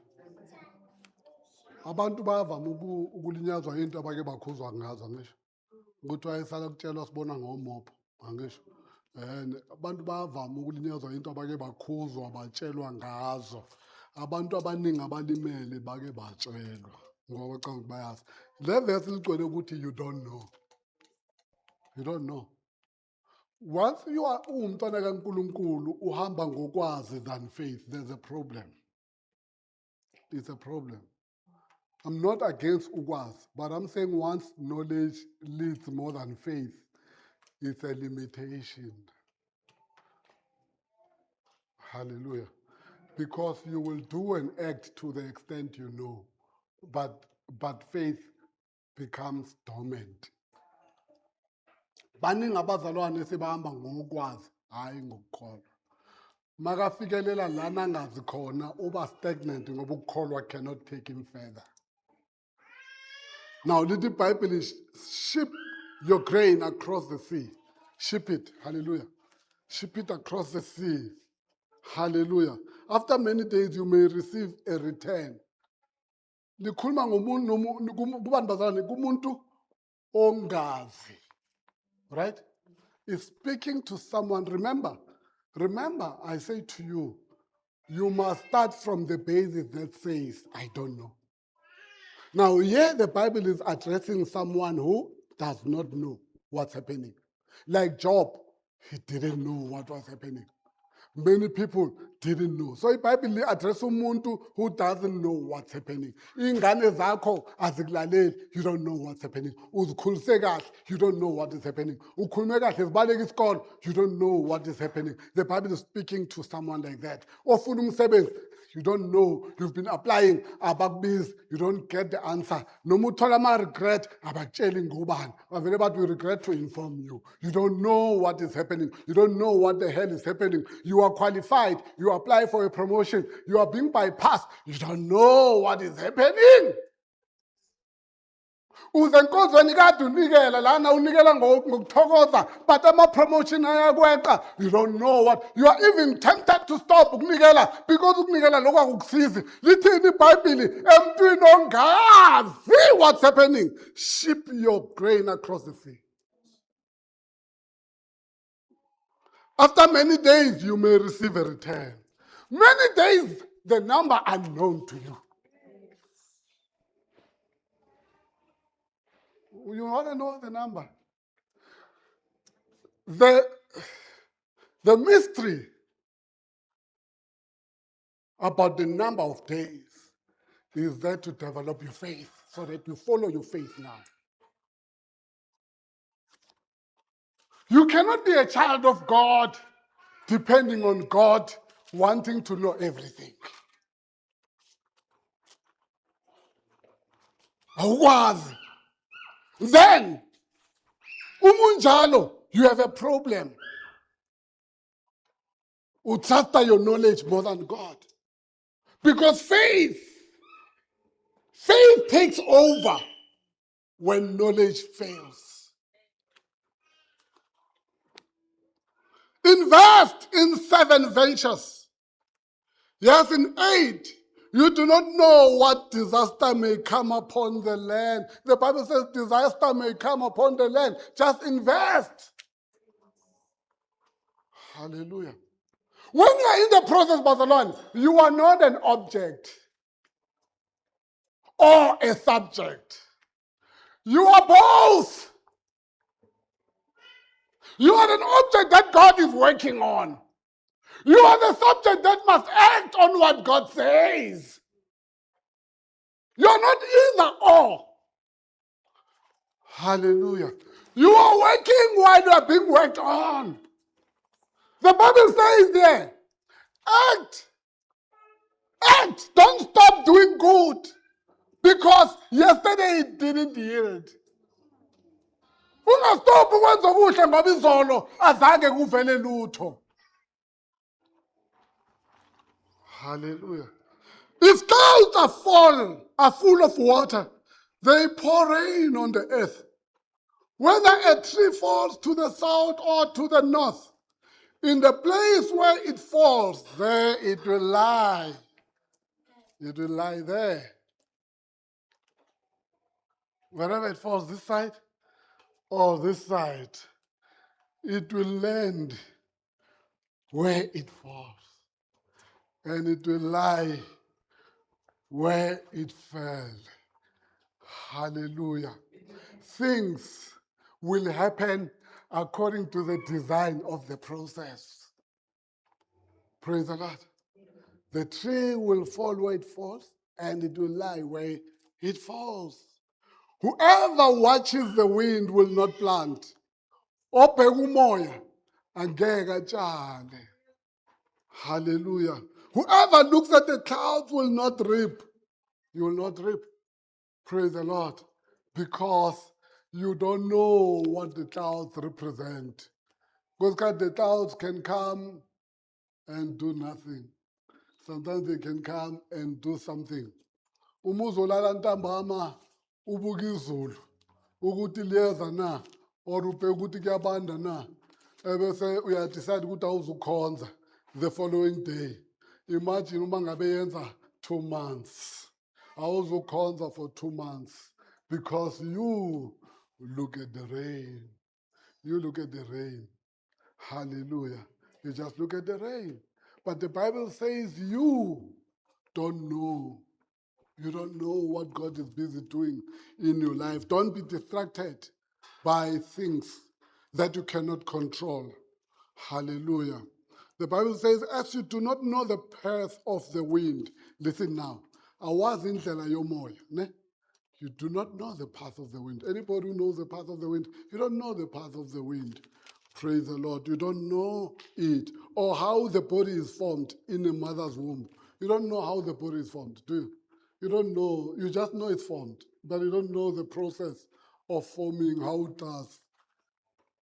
Abantu bayavama ukulinyazwa into abake bakhuzwa ngazo ngisho. Ukuthi wayesala kutshelwa sibona ngomopho, angisho. Abantu bayavama ukulinyazwa into abake bakhuzwa batshelwa ngazo. Abantu abaningi abalimele bake batshelwa ngoba bacanga bayazi. Le verse ligcwele ukuthi you don't know. You don't know. Once you are umntwana kaNkulunkulu uhamba ngokwazi than faith, there's a problem. It's a problem. I'm not against ukwazi, but I'm saying once knowledge leads more than faith, it's a limitation. Hallelujah. Because you will do and act to the extent you know, but faith becomes dormant. Baningi abazalwane sebahamba ngokwazi, hayi ngokukholwa. Makafikelela lana angazi khona uba stagnant ngoba ukukholwa cannot take him further. Now, let the Bible is ship your grain across the sea. Ship it. Hallelujah. Ship it across the sea. Hallelujah. After many days, you may receive a return. Likhuluma kubantu bazalwane kumuntu ongazi. Right? It's speaking to someone. Remember, I say to you, you must start from the basis that says, I don't know. Now, here the Bible is addressing someone who does not know what's happening. Like Job, he didn't know what was happening. Many people didn't know. So the Bible addresses umuntu who doesn't know what's happening. Ingane zakho azikulaleli, you don't know what's happening. Uzikhulise kahle, you don't know what is happening. Ukhulume kahle zibaleka isikolo, you don't know what is happening. The Bible is speaking to someone like that. Ofuna umsebenzi, you don't know. You've been applying, abakubizi, you don't get the answer. Noma uthola ama-regret, abakutsheli ngobani. Bavele bathi we regret to inform you. You don't know what is happening. You don't know what the hell is happening. You are qualified. You apply for a promotion. You are being bypassed. You don't know what is happening. Uze enkonzweni kade unikela lana unikela ngokuthokoza but ama-promotion ayakweqa, you don't know what. You are even tempted to stop ukunikela because ukunikela lokhu akukusizi. Lithini iBhayibheli emntwini ongazi what's happening? Ship your grain across the sea. After many days, you may receive a return. Many days, the number unknown to you. You want to know the number? the mystery about the number of days is there to develop your faith so that you follow your faith now. You cannot be a child of God depending on God wanting to know everything. Awukwazi. Then, umunjalo, you have a problem. Utrust your knowledge more than God. Because faith takes over when knowledge fails. Invest in 7 ventures. Yes, in 8. You do not know what disaster may come upon the land. The Bible says disaster may come upon the land. Just invest. Hallelujah. When you are in the process, Barcelona, you are not an object or a subject. You are both. You are an object that God is working on. You are the subject that must act on what God says. You are not either or. Hallelujah. You are working while you are being worked on. The Bible says there, act. Act. Don't stop doing good. Because yesterday it didn't yield. Ungastop ukwenza okuhle ngoba izolo azange kuvele lutho. Hallelujah. If clouds are full of water, they pour rain on the earth. Whether a tree falls to the south or to the north, in the place where it falls, there it will lie. It will lie there. Wherever it falls, this side or this side, it will land where it falls. And it will lie where it fell. Hallelujah. Things will happen according to the design of the process. Praise the Lord. The tree will fall where it falls, and it will lie where it falls. Whoever watches the wind will not plant. Obheka umoya angeke atshale. Hallelujah. Whoever looks at the clouds will not reap. You will not reap. Praise the Lord. Because you don't know what the clouds represent. Because the clouds can come and do nothing. Sometimes they can come and do something. Uma uzolala ntambama ubuka izulu ukuthi liyeza na or ubheka ukuthi kuyabanda na ebese uyadecide ukuthi awuzukhonza the following day. Imagine uma ngabe yenza 2 months. Awuzukhonza for 2 months because you look at the rain. You look at the rain. Hallelujah. You just look at the rain. But the Bible says you don't know. You don't know what God is busy doing in your life. Don't be distracted by things that you cannot control. Hallelujah. The Bible says, as you do not know the path of the wind, listen now. Awazi indlela yomoya, ne? You do not know the path of the wind. Anybody who knows the path of the wind, you don't know the path of the wind. Praise the Lord. You don't know it or how the body is formed in a mother's womb. You don't know how the body is formed, do you? You don't know. You just know it's formed, but you don't know the process of forming. How does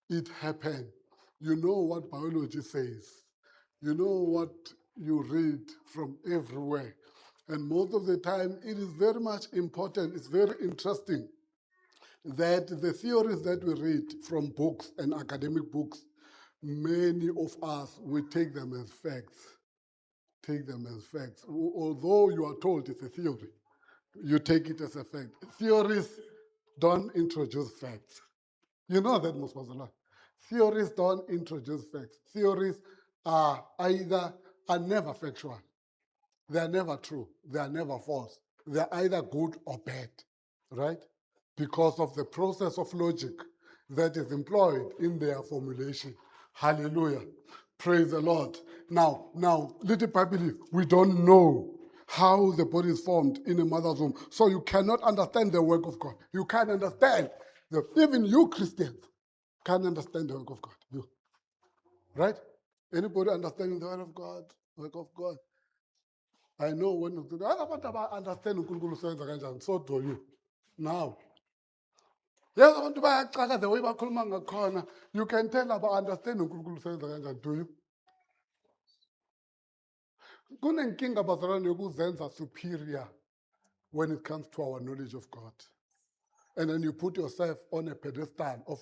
it happen? You know what biology says. You know what you read from everywhere. And most of the time, it is very much important. It's very interesting that the theories that we read from books and academic books, many of us, we take them as facts. Take them as facts. Although you are told it's a theory, you take it as a fact. Theories don't introduce facts. You know that, Ms. Mazala. Theories don't introduce facts. Theories are never factual. They are never true. They are never false. They are either good or bad, right? Because of the process of logic that is employed in their formulation. Hallelujah. Praise the Lord. Now, little Bible, we don't know how the body is formed in a mother's womb. So you cannot understand the work of God. You can't understand. Even you Christians can't understand the work of God. You. Right? Anybody understanding the word of God? Work of God. I know when you understand uNkulunkulu usebenza kanjani, so do you. Now. Yes, abantu bayaxaka the way bakhuluma ngakhona. You can tell about understanding uNkulunkulu usebenza kanjani, do you? Kunenkinga bazalwane yokuzenza superior when it comes to our knowledge of God. And then you put yourself on a pedestal of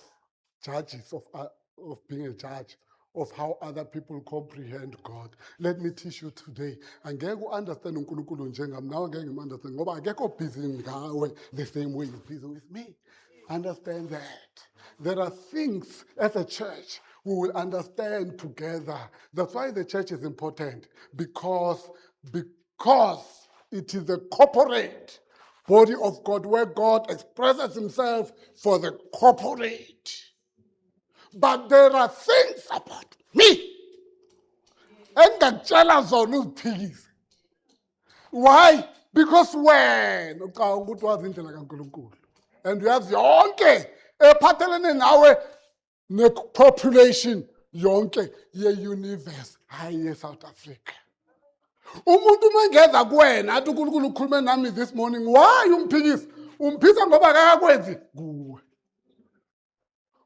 judges, of being a judge, of how other people comprehend God. Let me teach you today. Angeke understand uNkulunkulu njengami, nawe ngeke ngim-understand ngoba akekho busy ngawe the same way you're busy with me. Understand that. There are things as a church we will understand together. That's why the church is important, because it is a corporate body of God where God expresses himself for the corporate. But there are things about me engakutshela zona uziphikise. Why? Because when ucabanga ukuthi wazi indlela kaNkulunkulu and you have yonke ephathelene nawe ne-population yonke ye-universe, hayi ye-South Africa. Umuntu mangeza kuwena athi uNkulunkulu ukhulume nami this morning, why umphikisa? Umphisa ngoba akakwenzi kuwe.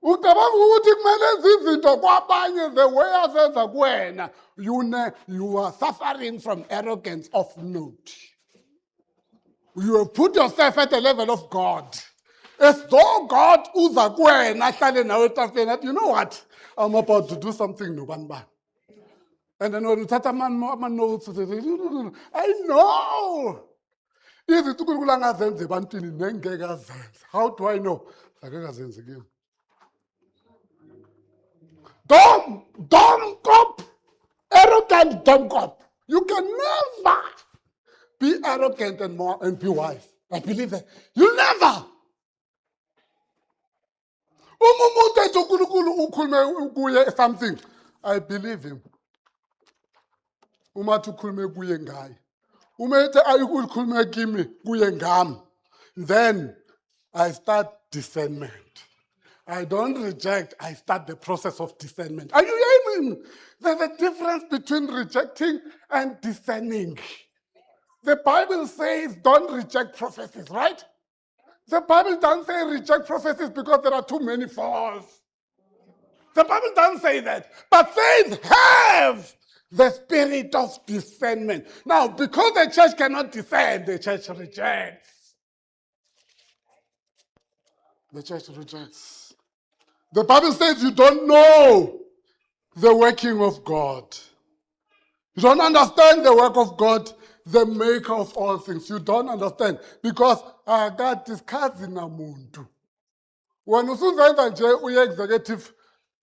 Ucabanga ukuthi kumele enze izinto kwabanye the way azenza kuwena. You are suffering from arrogance of note. You have put yourself at the level of God. As though God uza kuwena ahlale nawe etafuleni, you know what? I'm about to do something nobanibani. And then when you start ama-notes, I know. Izinto uNkulunkulu angazenzi ebantwini nengeke azenze. How do I know? Akeke azenze kimi. Domkop. Arrogant domkop. You can never be arrogant and be wise. I believe that. You never. Umuntu ethi uNkulunkulu ukhulume kuye something, I believe him. Uma uthi ukhulume kuye ngaye. Uma ethi ukhulume kimi kuye ngami. Then I start discernment. I don't reject, I start the process of discernment. Are you hearing me? There's a difference between rejecting and discerning. The Bible says don't reject prophecies, right? The Bible doesn't say reject prophecies because there are too many false. The Bible doesn't say that, but says have the spirit of discernment. Now, because the church cannot discern, the church rejects. The church rejects. The Bible says you don't know the working of God. You don't understand the work of God, the maker of all things. You don't understand because God discards namuntu. When usuzenza nje uye-executive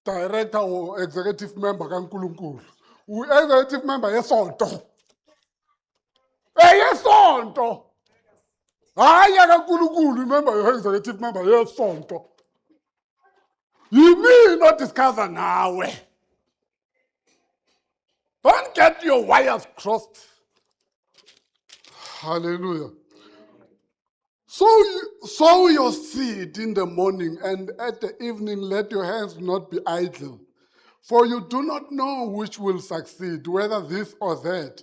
director or executive member kaNkulunkulu, u-executive member yesonto. Yesonto. Hayi kaNkulunkulu, remember your executive member yesonto. You need not discover now. Don't get your wires crossed. Hallelujah. Sow your seed in the morning, and at the evening let your hands not be idle. For you do not know which will succeed, whether this or that,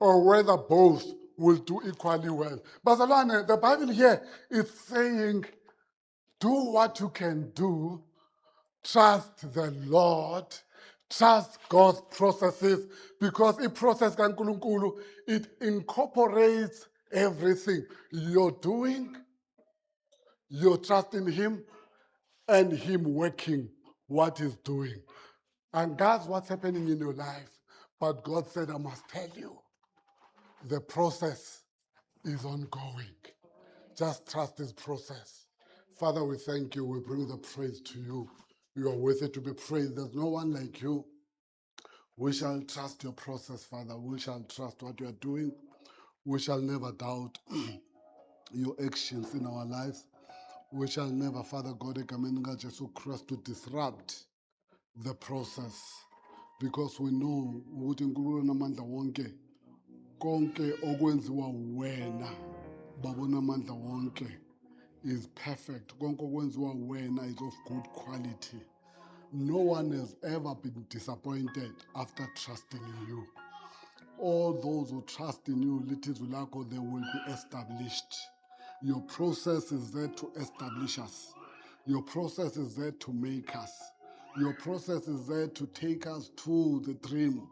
or whether both will do equally well. Bazalwane, the Bible here is saying, do what you can do. Trust the Lord. Trust God's processes, because a process kaNkulunkulu, it incorporates everything you're doing. You're trusting him and him working what he's doing. And that's what's happening in your life. But God said, I must tell you, the process is ongoing. Just trust this process. Father, we thank you. We bring the praise to you. You are worthy to be praised. There's no one like you. We shall trust your process, Father. We shall trust what you are doing. We shall never doubt your actions in our lives. We shall never, Father God, egameni kaJesu Christ, to disrupt the process, because we know ukuthi uNkulunkulu namandla wonke, konke okwenziwa wena babona amandla wonke is perfect. Konke okwenziwa wena is of good quality. No one has ever been disappointed after trusting in you. All those who trust in you, little lakho, they will be established. Your process is there to establish us. Your process is there to make us. Your process is there to take us to the dream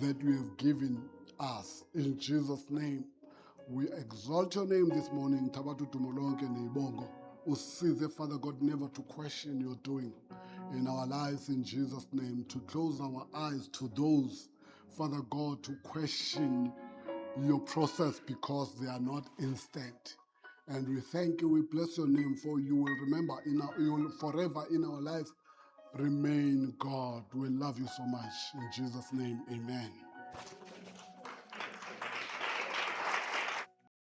that you have given us. In Jesus' name, we exalt your name this morning. Tabatu tumolonke neibongo. Usize, Father God, never to question your doing in our lives, in Jesus' name, to close our eyes to those, Father God, to question your process because they are not instant. And we thank you, we bless your name, for you will remember, you will forever in our lives remain God. We love you so much. In Jesus' name, amen.